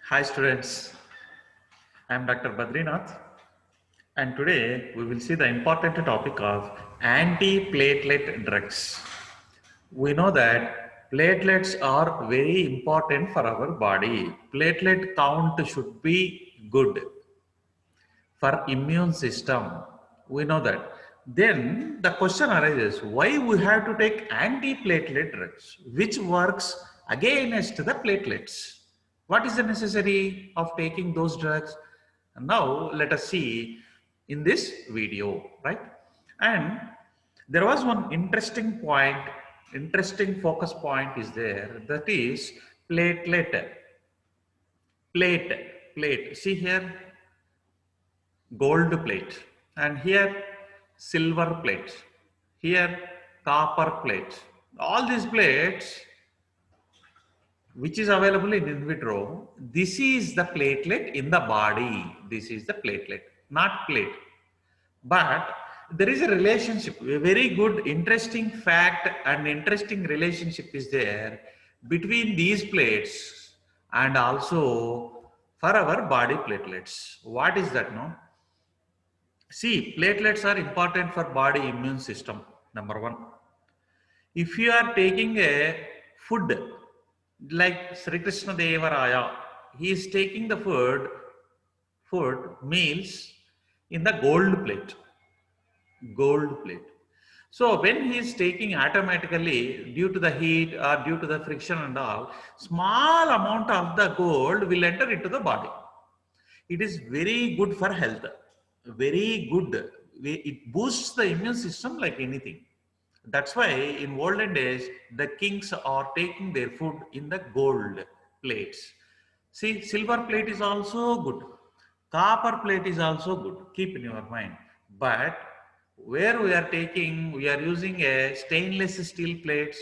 Hi students, I am Dr. Badrinath and today we will see the important topic of anti-platelet drugs. We know that platelets are very important for our body. Platelet count should be good for immune system. We know that. Then the question arises, why we have to take anti-platelet drugs, which works against the platelets? What is the necessary of taking those drugs? And now let us see in this video, right? And there was one interesting point, interesting focus point is there, that is platelet, plate. See here, gold plate, and here silver plate, here copper plate. All these plates which is available in vitro, this is the platelet in the body. This is the platelet, not plate. But there is a relationship, a very good interesting fact and interesting relationship is there between these plates and also for our body platelets. What is that, no? See, platelets are important for body immune system. Number one, if you are taking a food like Sri Krishna Deva Raya, he is taking the food meals in the gold plate, gold plate. So when he is taking automatically due to the heat or due to the friction and all, small amount of the gold will enter into the body. It is very good for health, very good. It boosts the immune system like anything. That's why in olden days the kings are taking their food in the gold plates. See, silver plate is also good, copper plate is also good, keep in your mind. But where we are taking, we are using a stainless steel plates,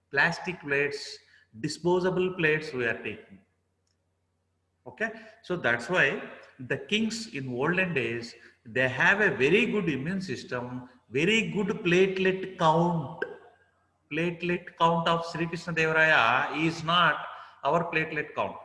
plastic plates, disposable plates we are taking. Okay, so that's why the kings in olden days, they have a very good immune system, very good platelet count. Platelet count of Sri Krishna Devaraya is not our platelet count.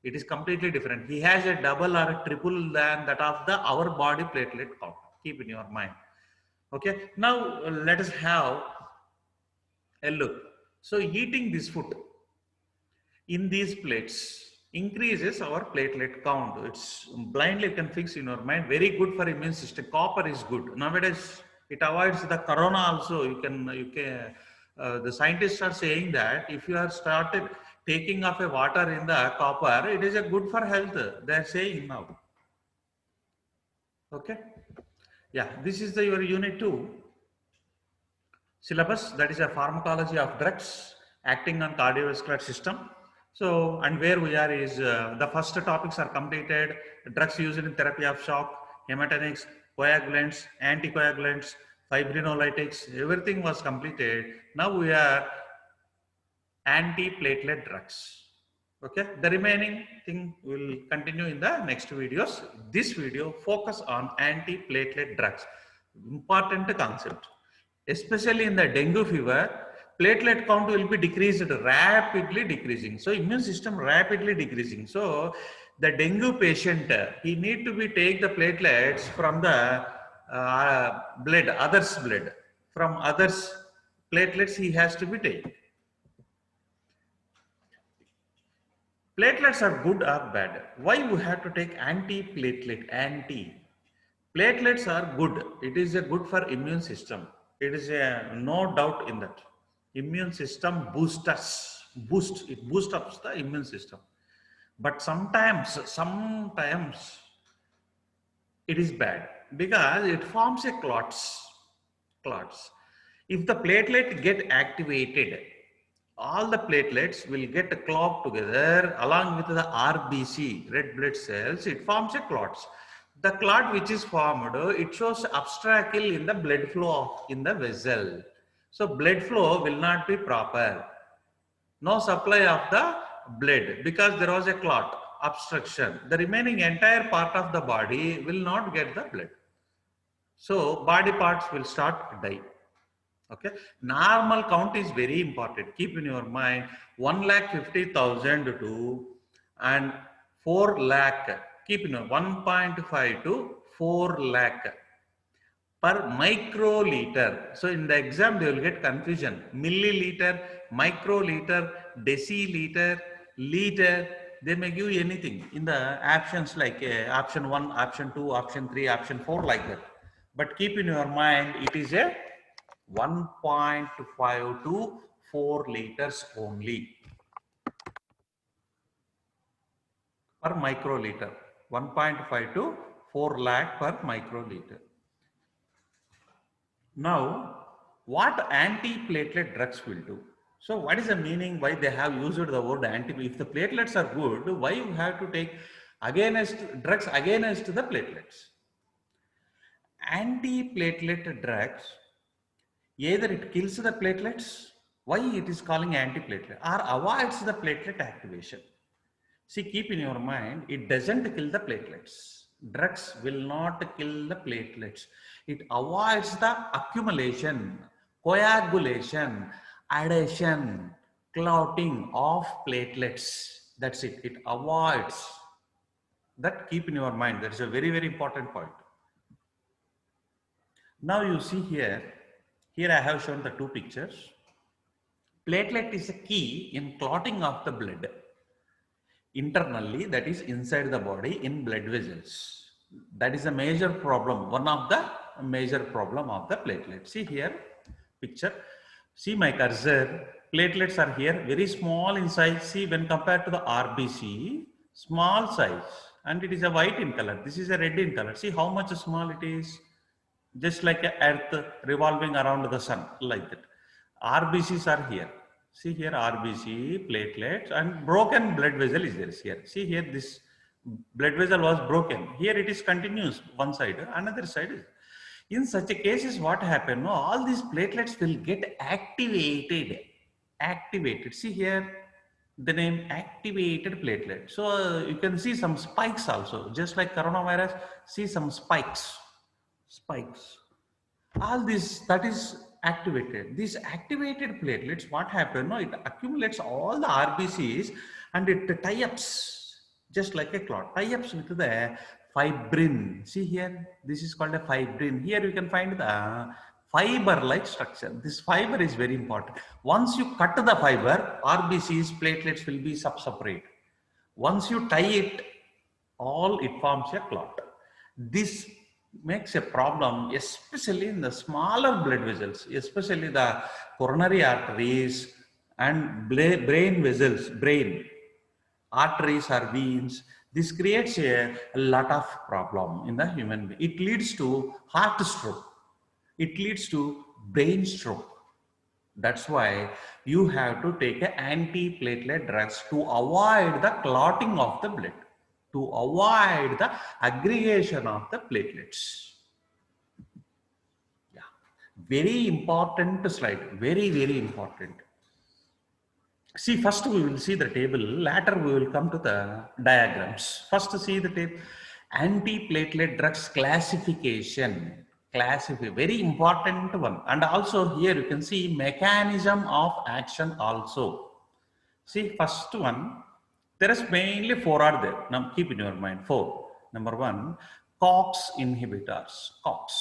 It is completely different. He has a double or a triple than that of the our body platelet count. Keep in your mind. Okay. Now let us have a look. So eating this food in these plates increases our platelet count. It's blindly can fix in your mind. Very good for immune system. Copper is good. Nowadays, it avoids the corona also. The scientists are saying that if you are started taking off a water in the copper, it is a good for health. They are saying now. Okay. Yeah, this is your unit 2 syllabus, that is a pharmacology of drugs acting on cardiovascular system. So, and where we are is the first topics are completed: drugs used in therapy of shock, hematinics, coagulants, anticoagulants, fibrinolytics, everything was completed. Now we are anti-platelet drugs. Okay, the remaining thing will continue in the next videos. This video focus on anti-platelet drugs, important concept. Especially in the dengue fever, platelet count will be decreased, rapidly decreasing. So immune system rapidly decreasing. So the dengue patient, he need to be take the platelets from the blood, others blood, from others platelets he has to be taken. Platelets are good or bad? Why we have to take anti-platelet? Platelets are good. It is a good for immune system. It is a no doubt in that. Immune system it boosts up the immune system. But sometimes it is bad because it forms a clots. If the platelet get activated, all the platelets will get clogged together along with the RBC, red blood cells. It forms a clots. The clot which is formed, it shows obstacle in the blood flow in the vessel. So blood flow will not be proper. No supply of the blood because there was a clot, obstruction. The remaining entire part of the body will not get the blood. So body parts will start die. Okay, normal count is very important. Keep in your mind 1,50,000 to and 4 lakh. Keep in mind 1.5 to 4 lakh per microliter. So in the exam they will get confusion. Milliliter, microliter, deciliter, liter. They may give you anything in the options like option 1, option 2, option 3, option 4 like that. But keep in your mind it is a 1.5 to 4 liters only per microliter. 1.5 to 4 lakh per microliter. Now, what antiplatelet drugs will do? So, what is the meaning why they have used the word anti? If the platelets are good, why you have to take against drugs against the platelets? Antiplatelet drugs, either it kills the platelets, why it is calling antiplatelet, or avoids the platelet activation. See, keep in your mind, it doesn't kill the platelets. Drugs will not kill the platelets. It avoids the accumulation, coagulation, adhesion, clotting of platelets. That's it. It avoids. That keep in your mind. That is a very, very important point. Now you see here I have shown the two pictures. Platelet is a key in clotting of the blood internally, that is inside the body in blood vessels. That is a major problem, one of the major problem of the platelet. See here picture, see my cursor, platelets are here very small in size. See, when compared to the RBC, small size, and it is a white in color, this is a red in color. See how much small it is, just like a earth revolving around the sun, like that. RBCs are here. See here RBC, platelets, and broken blood vessel is there here. See here this blood vessel was broken. Here it is continuous, one side, another side is. In such a cases, what happened? No, all these platelets will get activated. Activated. See here the name activated platelet. So you can see some spikes also, just like coronavirus. See some spikes. Spikes. All this that is activated. These activated platelets, what happens? No, it accumulates all the RBCs and it tie-ups just like a clot. Tie-ups with the fibrin. See here, this is called a fibrin. Here you can find the fiber-like structure. This fiber is very important. Once you cut the fiber, RBCs, platelets will be separate. Once you tie it, all it forms a clot. This makes a problem, especially in the smaller blood vessels, especially the coronary arteries and brain vessels, brain arteries or veins. This creates a lot of problem in the human being. It leads to heart stroke. It leads to brain stroke. That's why you have to take an antiplatelet drugs to avoid the clotting of the blood, to avoid the aggregation of the platelets. Yeah, very important slide, very, very important. See, first we will see the table, later we will come to the diagrams. First see the table, antiplatelet drugs classification. Very important one. And also here you can see mechanism of action also. See, first one, there is mainly four are there. Now keep in your mind, four. Number one, COX inhibitors, COX.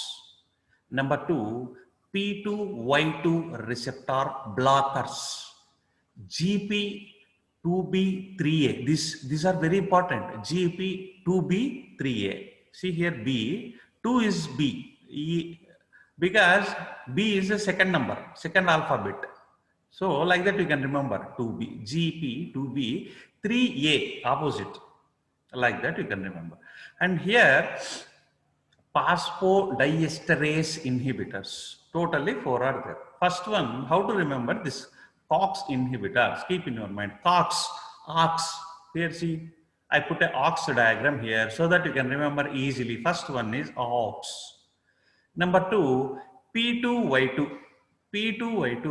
Number two, P2Y2 receptor blockers. GP2B3A. These are very important. GP2B3A. See here B. 2 is B. Because B is the second number, second alphabet. So like that you can remember 2B. GP, 2B, 3A opposite. Like that you can remember. And here phosphodiesterase inhibitors. Totally four are there. First one, how to remember this? COX inhibitors. Keep in your mind. COX, OX. Here see, I put a OX diagram here so that you can remember easily. First one is OX. Number two, P2Y2. P2Y2,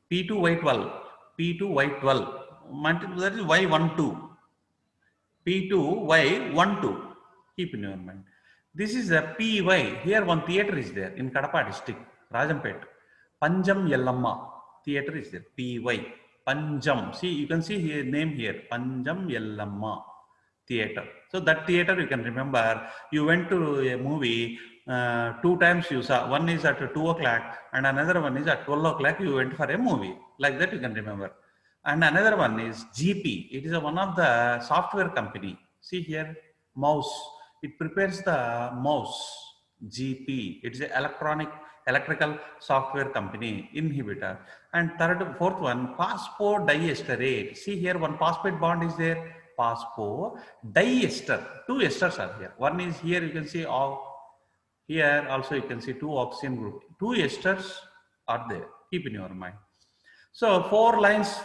P2Y12. P2Y12. That is Y12. P2Y12. Keep in your mind. This is a PY. Here one theatre is there in Kadapa district, Rajampet. Panjam Yellamma theatre is there, PY. Panjam. See, you can see here name here, Panjam Yellamma Theater. So that theater you can remember. You went to a movie 2 times. You saw one is at 2 o'clock and another one is at 12 o'clock. You went for a movie like that. You can remember. And another one is GP. It is one of the software company. See here, mouse. It prepares the mouse. GP. It is an electrical software company inhibitor. And fourth one, phosphodiesterate. See here, one phosphate bond is there. Phosphodiester. Two esters are here. One is here. You can see here also you can see two oxygen group. Two esters are there. Keep in your mind. So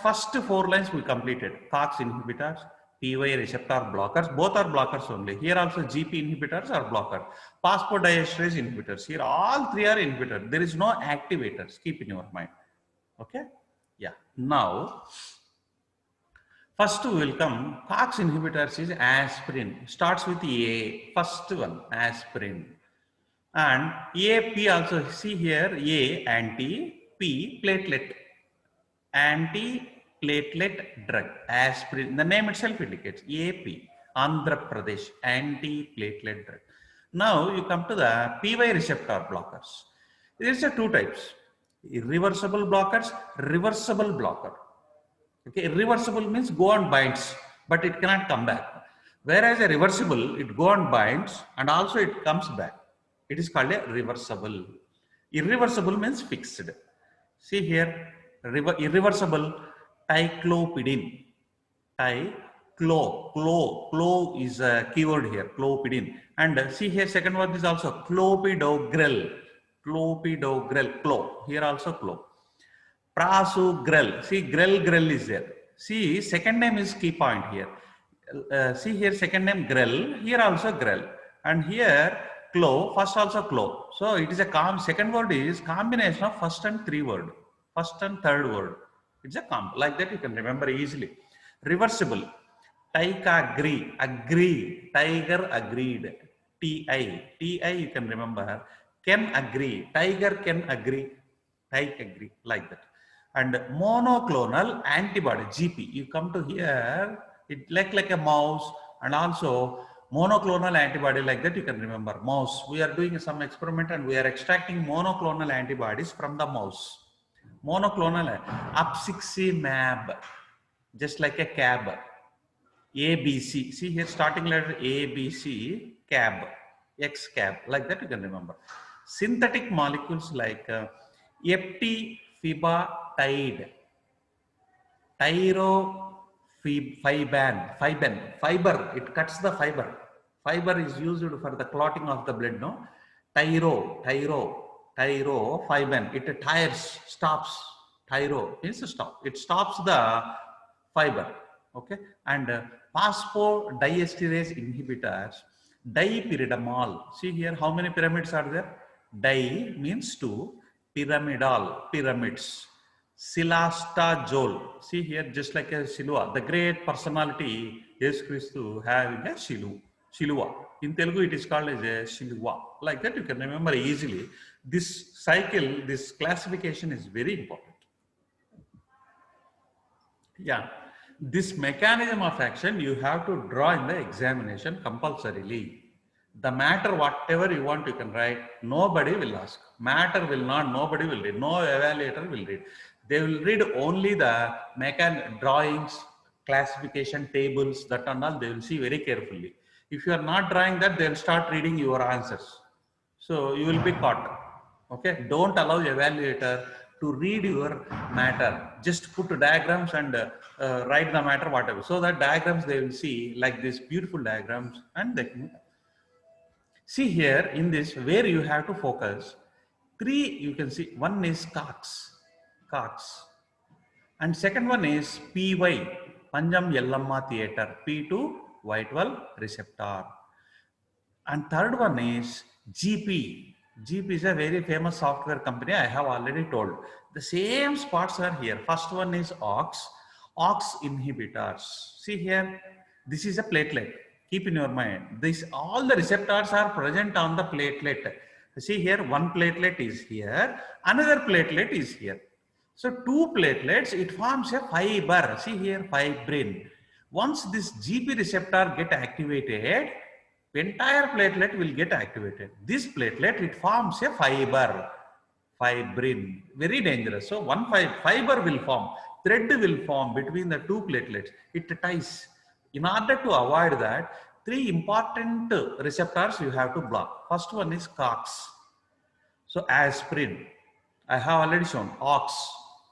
first 4 lines we completed. COX inhibitors, PY receptor blockers, both are blockers only. Here also GP inhibitors are blockers. Phosphodiesterase inhibitors. Here all 3 are inhibitors. There is no activators. Keep in your mind. Okay? Yeah. Now, first will come COX inhibitors is aspirin. Starts with A. First one, aspirin. And AP also, see here, A anti, P platelet. Anti-platelet drug, aspirin. The name itself indicates AP, Andhra Pradesh, anti-platelet drug. Now you come to the PY receptor blockers. There are 2 types: irreversible blockers, reversible blocker. Okay, irreversible means go and binds, but it cannot come back. Whereas a reversible, it go and binds and also it comes back. It is called a reversible. Irreversible means fixed. See here, irreversible ticlopidine. Clo is a keyword here, clopidine. And see here, second one is also clopidogrel. Clo. Here also clo. Prasugrel. See, grel is there. See, second name is key point here. See here, second name grel. Here also grel. And here clo. First also clo. So it is a second word is combination of first and third word. It's a like that you can remember easily. Reversible. Agree. Tiger agreed. Ti you can remember. Can agree. Tiger can agree. Agree like that. And monoclonal antibody, GP. You come to here, it like a mouse, and also monoclonal antibody like that you can remember. Mouse. We are doing some experiment and we are extracting monoclonal antibodies from the mouse. Monoclonal apiximab, just like a cab. ABC. See here, starting letter ABC, cab, X cab, like that you can remember. Synthetic molecules like eptifibatide, fiber, it cuts the fiber. Fiber is used for the clotting of the blood, no? Tyrofiban, it tires, stops. Tyro means stop. It stops the fiber. Okay. And phosphodiesterase inhibitors, dipyridamole. See here, how many pyramids are there? Di means 2, pyramidal, pyramids. Silastazole. See here, just like a Shilua, the great personality, Jesus Christu having a Shilua. In Telugu, it is called as a Shilua. Like that, you can remember easily. This cycle, this classification is very important. Yeah. This mechanism of action, you have to draw in the examination compulsorily. The matter, whatever you want, you can write. Nobody will ask. Matter will not, nobody will read. No evaluator will read. They will read only the drawings, classification tables, that and all, they will see very carefully. If you are not drawing that, they will start reading your answers. So you will be caught. Okay, don't allow the evaluator to read your matter. Just put diagrams and write the matter, whatever. So that diagrams they will see like this beautiful diagrams, and they can see here in this where you have to focus. 3 you can see, one is COX, and second one is PY, Panjam Yellamma Theater, P2 Whitewell receptor, and third one is GP. GP is a very famous software company, I have already told. The same spots are here. First one is OX inhibitors. See here, this is a platelet. Keep in your mind, all the receptors are present on the platelet. See here, one platelet is here, another platelet is here. So two platelets, it forms a fiber. See here, fibrin. Once this GP receptor get activated, entire platelet will get activated. This platelet, it forms a fiber, fibrin. Very dangerous. So one fiber will form, thread will form between the two platelets. It ties. In order to avoid that, three important receptors you have to block. First one is COX. So aspirin, I have already shown OX,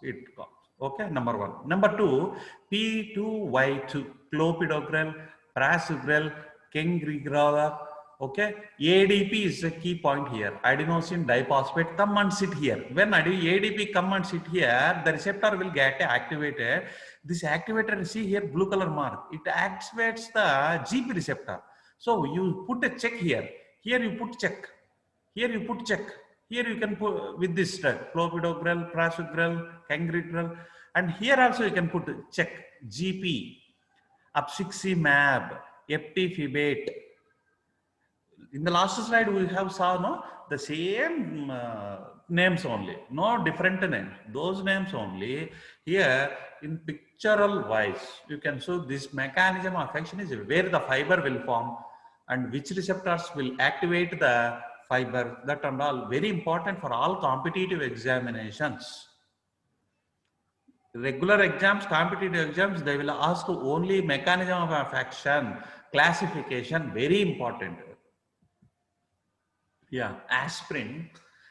it comes. Okay, number one. Number two, P2Y2, clopidogrel, prasugrel, kengrelor. Okay, ADP is a key point here. Adenosine diphosphate, come and sit here. When ADP come and sit here, the receptor will get activated. This activator, see here, blue color mark. It activates the GP receptor. So you put a check here. Here you put check. Here you put check. Here you can put with this drug, clopidogrel, prasugrel, cangrelor, and here also you can put check GP, apiximab, eptifibate. In the last slide we have saw no the same names only, no different names. Those names only. Here in pictorial wise, you can show this mechanism of action is where the fiber will form and which receptors will activate the fiber, that and all very important for all competitive examinations. Regular exams, competitive exams, they will ask only mechanism of action, classification, very important. Yeah, aspirin.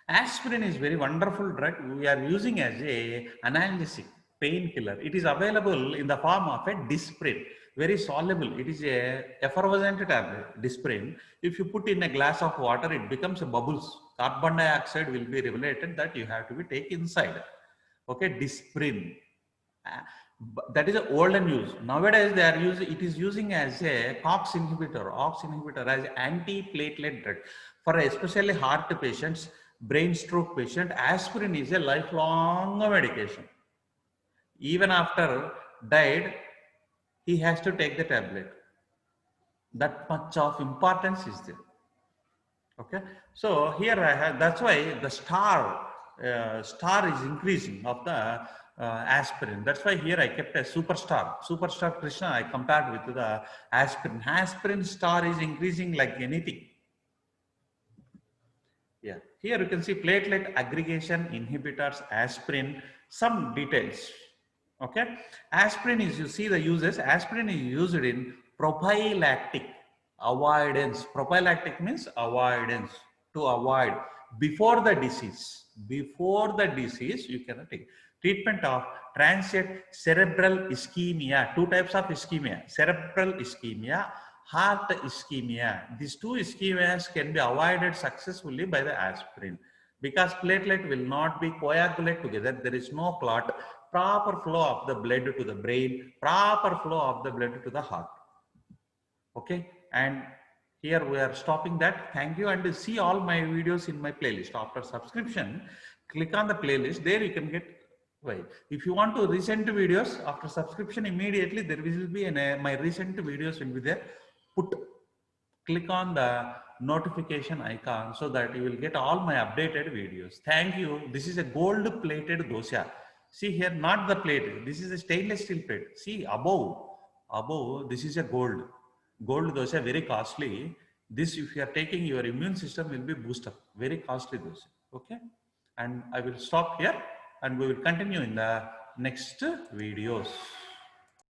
Aspirin is very wonderful drug. We are using as a analgesic, painkiller. It is available in the form of a Disprin, very soluble. It is a effervescent tablet, Disprin. If you put in a glass of water, it becomes a bubbles. Carbon dioxide will be revelated that you have to be take inside. Okay, Disprin. That is an olden use. Nowadays, they are using it is using as a COX inhibitor, as anti-platelet drug for especially heart patients, brain stroke patient. Aspirin is a lifelong medication. Even after died, he has to take the tablet. That much of importance is there. Okay, so here I have. That's why the star is increasing of the aspirin. That's why here I kept a superstar Krishna. I compared with the aspirin. Aspirin star is increasing like anything. Yeah, here you can see platelet aggregation inhibitors, aspirin, some details. Okay, aspirin is, you see the uses, aspirin is used in prophylactic avoidance. Prophylactic means avoidance, to avoid before the disease. Before the disease, you cannot take. Treatment of transient cerebral ischemia, two types of ischemia, cerebral ischemia, heart ischemia. These two ischemias can be avoided successfully by the aspirin because platelet will not be coagulate together. There is no clot. Proper flow of the blood to the brain, proper flow of the blood to the heart. Okay, and here we are stopping that. Thank you, and see all my videos in my playlist. After subscription, click on the playlist. There you can get. Right. If you want to recent videos after subscription, immediately there will be my recent videos will be there. Click on the notification icon so that you will get all my updated videos. Thank you. This is a gold plated dosa. See here, not the plate. This is a stainless steel plate. See above, this is a gold dosa, very costly. This, if you are taking, your immune system will be boosted. Very costly dosa. Okay. And I will stop here and we will continue in the next videos.